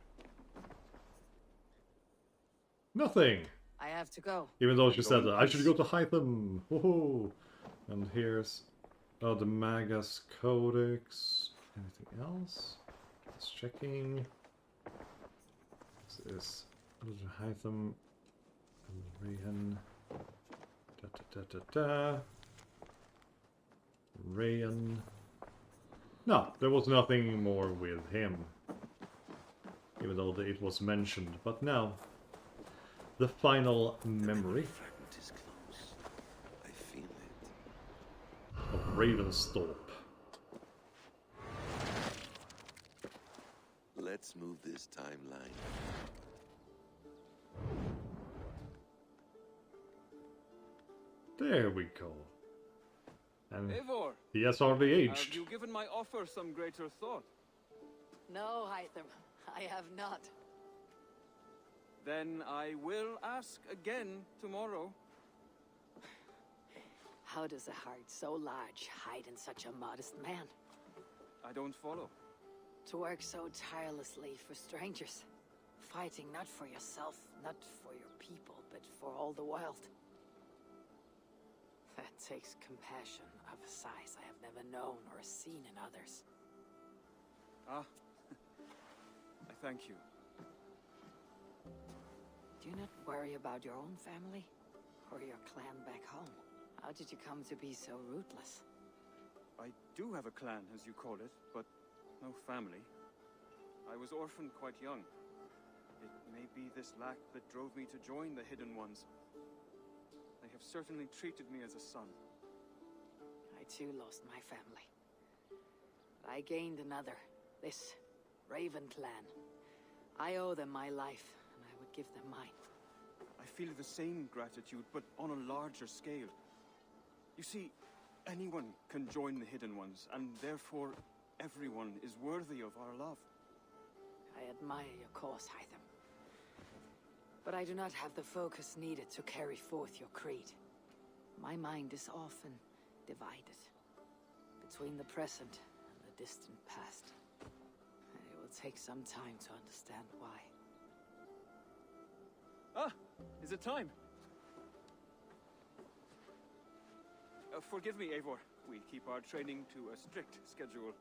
Nothing! I have to go. Even though she said that. I should go to Hytham! Woohoo! And here's the Magus Codex. Anything else? Just checking. This is Hytham. Rayan. Rayan. No, there was nothing more with him. Even though it was mentioned. But now, the final memory Fragment is close. I feel it. of Ravensthorpe. Let's move this timeline. There we go. And Eivor, he has hardly have aged. you given my offer some greater thought? No, Hytham, I have not. Then I will ask again tomorrow. How does a heart so large hide in such a modest man? I don't follow. To work so tirelessly for strangers. Fighting not for yourself, not for your people, but for all the world. That takes compassion of a size I have never known or seen in others. Ah, I thank you. Do you not worry about your own family? Or your clan back home? How did you come to be so rootless? I do have a clan, as you call it, but no family. I was orphaned quite young. It may be this lack that drove me to join the Hidden Ones. They have certainly treated me as a son. I too lost my family. But I gained another. This Raven clan. I owe them my life, and I would give them mine. I feel the same gratitude, but on a larger scale. You see, anyone can join the Hidden Ones, and therefore everyone is worthy of our love. I admire your cause, Hytham. But I do not have the focus needed to carry forth your creed. My mind is often divided between the present and the distant past. It will take some time to understand why. Ah! Is it time? Forgive me, Eivor. We keep our training to a strict schedule.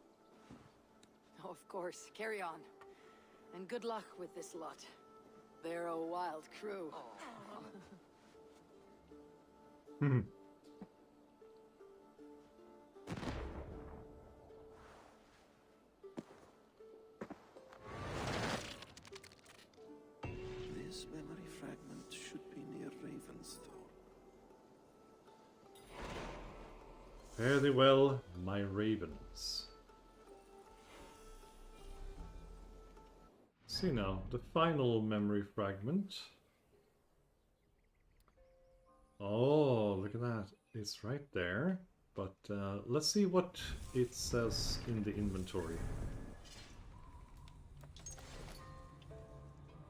Oh, of course. Carry on. And good luck with this lot. They're a wild crew. This memory fragment should be near Ravensthorpe. Fare thee well, my ravens. See now, the final memory fragment. Oh, look at that. It's right there. But let's see what it says in the inventory.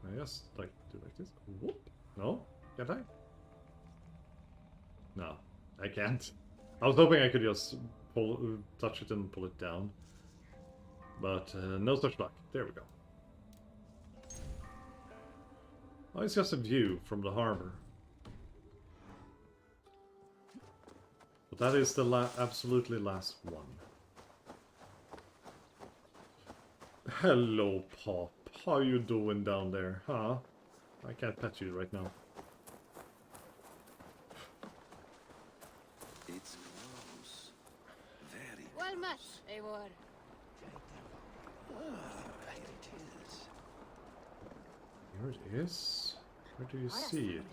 I just like do like this. Whoop. No? Can't I? No, I can't. I was hoping I could just touch it and pull it down. But no such luck. There we go. Oh, it's just a view from the harbor. But that is the absolutely last one. Hello, Pop. How you doing down there, huh? I can't pet you right now. It's close. Very Well met, Eivor. here it is. Here it is. Where do you see it?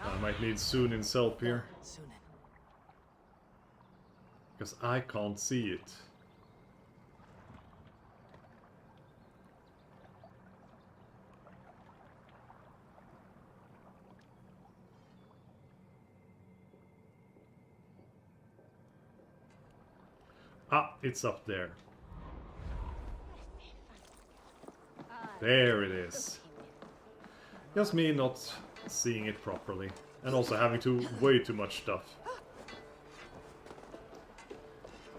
I might need Soon himself here. Because I can't see it. Ah, it's up there. There it is. Just me not seeing it properly. And also having way too much stuff.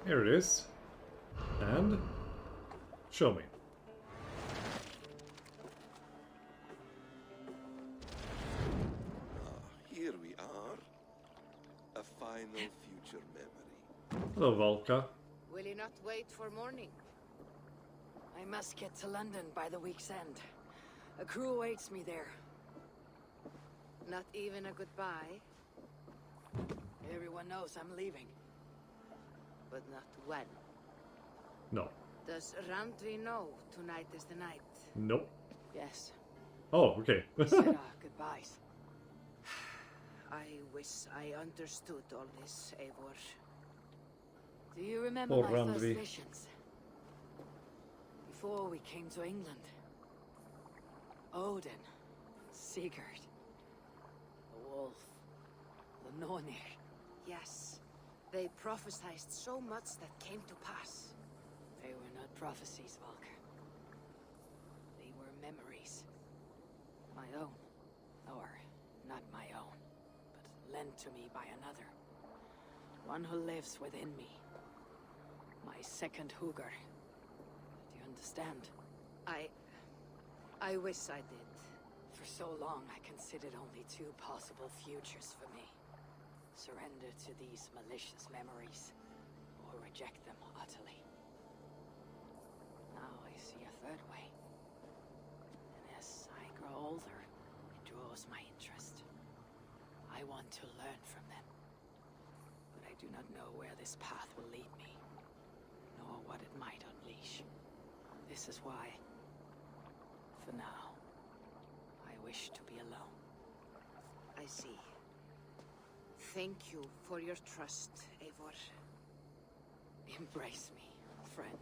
Here it is. And show me. Here we are. A final future memory. Hello, Valka. Will you not wait for morning? I must get to London by the week's end. A crew awaits me there. Not even a goodbye? Everyone knows I'm leaving. But not when. No. Does Randvi know tonight is the night? Nope. Yes. Oh, okay. We said our goodbyes. I wish I understood all this, Eivor. Do you remember Poor my first Randvi. visions? Before we came to England. Odin, Sigurd, the wolf, the Nornir. Yes, they prophesied so much that came to pass. They were not prophecies, Valker. They were memories. My own. Or, not my own, but lent to me by another. One who lives within me. My second Hugr. Do you understand? I wish I did. For so long, I considered only two possible futures for me. Surrender to these malicious memories, or reject them utterly. Now I see a third way. And as I grow older, it draws my interest. I want to learn from them. But I do not know where this path will lead me, nor what it might unleash. This is why, for now, I wish to be alone. I see. Thank you for your trust, Eivor. Embrace me, friend.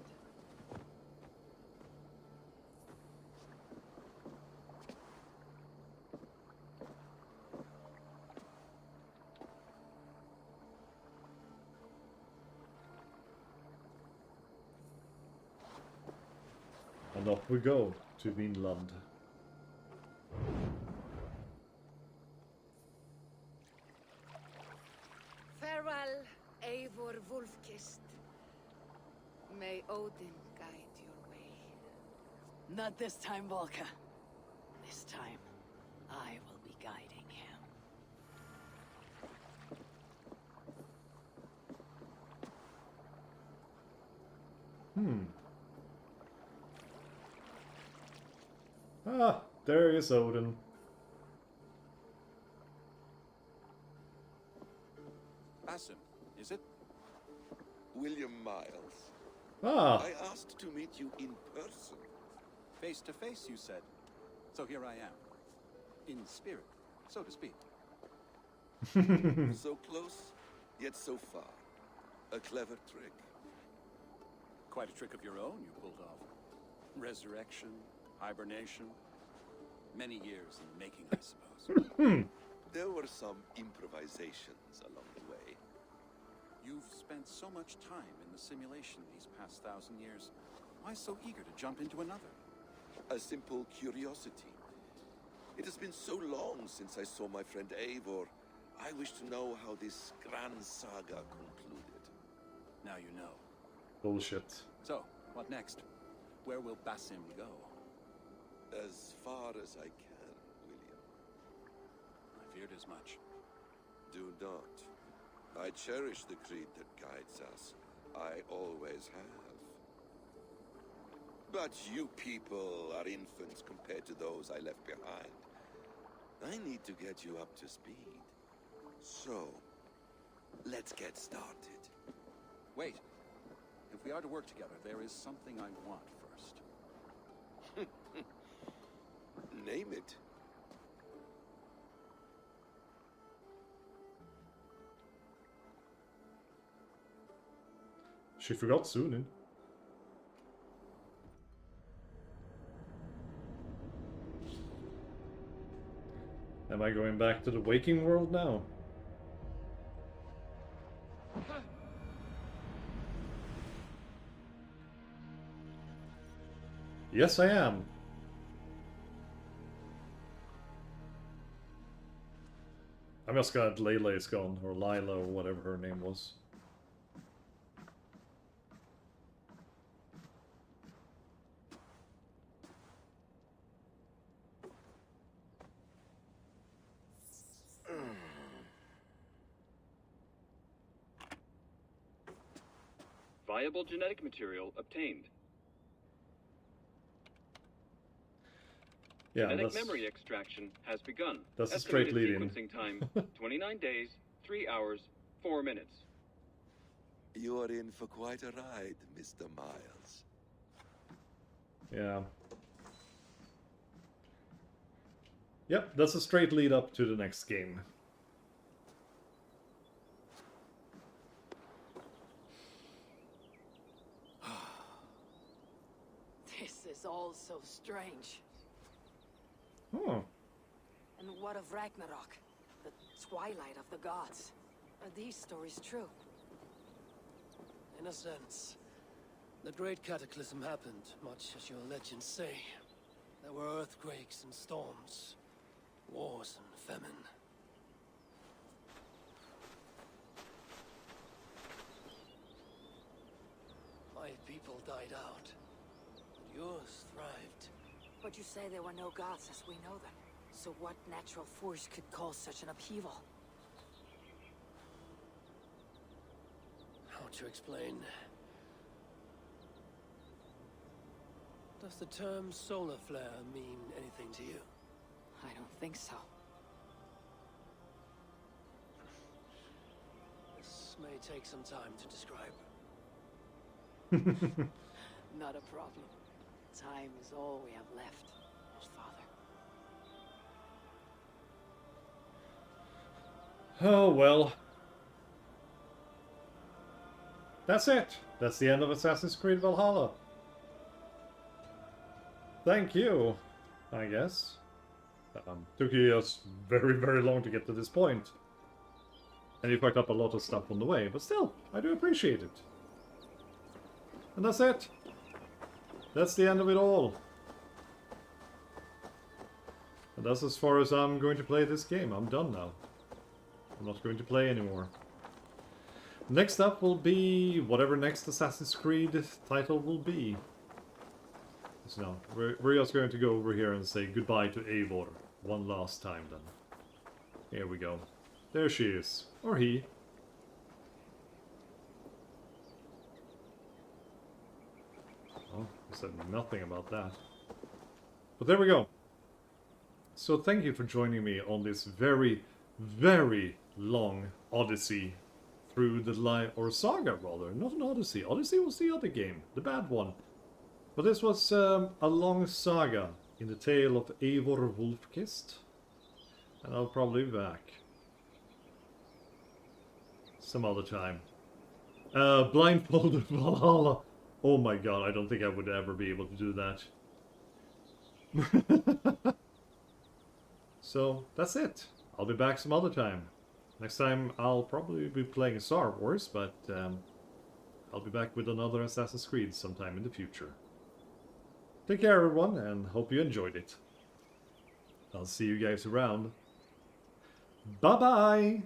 And off we go to Vinland. Farewell, Eivor Wolfkist. May Odin guide your way. Not this time, Valka. This time, I will be guiding him. Ah, there is Odin. Basim, is it? William Miles. Ah. I asked to meet you in person. Face to face, you said. So here I am. In spirit, so to speak. So close, yet so far. A clever trick. Quite a trick of your own you pulled off. Resurrection, hibernation. Many years in the making, I suppose. There were some improvisations along the way. You've spent so much time in the simulation these past 1,000 years. Why so eager to jump into another? A simple curiosity. It has been so long since I saw my friend Eivor. I wish to know how this grand saga concluded. Now you know. Bullshit. So, what next? Where will Basim go? As far as I can, William. I feared as much. Do not. I cherish the creed that guides us. I always have. But you people are infants compared to those I left behind. I need to get you up to speed. So, let's get started. Wait. If we are to work together, there is something I want first. Name it. She forgot Sunin. Am I going back to the waking world now? Yes, I am. I'm just glad Layla is gone, or Lila, or whatever her name was. Viable genetic material obtained. Yeah, Genetic memory extraction has begun. That's a straight lead in. Sequencing time, 29 days, 3 hours, 4 minutes. You're in for quite a ride, Mr. Miles. Yeah. Yep, that's a straight lead up to the next game. This is all so strange. Oh. And what of Ragnarok? The twilight of the gods? Are these stories true? In a sense. The great cataclysm happened, much as your legends say. There were earthquakes and storms, wars and famine. My people died out, but yours thrived. But you say there were no gods as we know them. So what natural force could cause such an upheaval? How to explain? Does the term solar flare mean anything to you? I don't think so. This may take some time to describe. Not a problem. Time is all we have left, Father. Oh, well. That's it. That's the end of Assassin's Creed Valhalla. Thank you, I guess. Took you just very, very long to get to this point. And you fucked up a lot of stuff on the way, but still, I do appreciate it. And that's it. That's the end of it all. And that's as far as I'm going to play this game. I'm done now. I'm not going to play anymore. Next up will be whatever next Assassin's Creed title will be. So no, we're just going to go over here and say goodbye to Eivor one last time then. Here we go. There she is. Or he. Oh, I said nothing about that. But there we go. So thank you for joining me on this very, very long odyssey through the or saga rather, not an odyssey. Odyssey was the other game, the bad one. But this was a long saga in the tale of Eivor Wolf-Kissed. And I'll probably be back some other time. Blindfolded Valhalla. Oh my god, I don't think I would ever be able to do that. So, that's it. I'll be back some other time. Next time I'll probably be playing Star Wars, but I'll be back with another Assassin's Creed sometime in the future. Take care everyone, and hope you enjoyed it. I'll see you guys around. Bye-bye!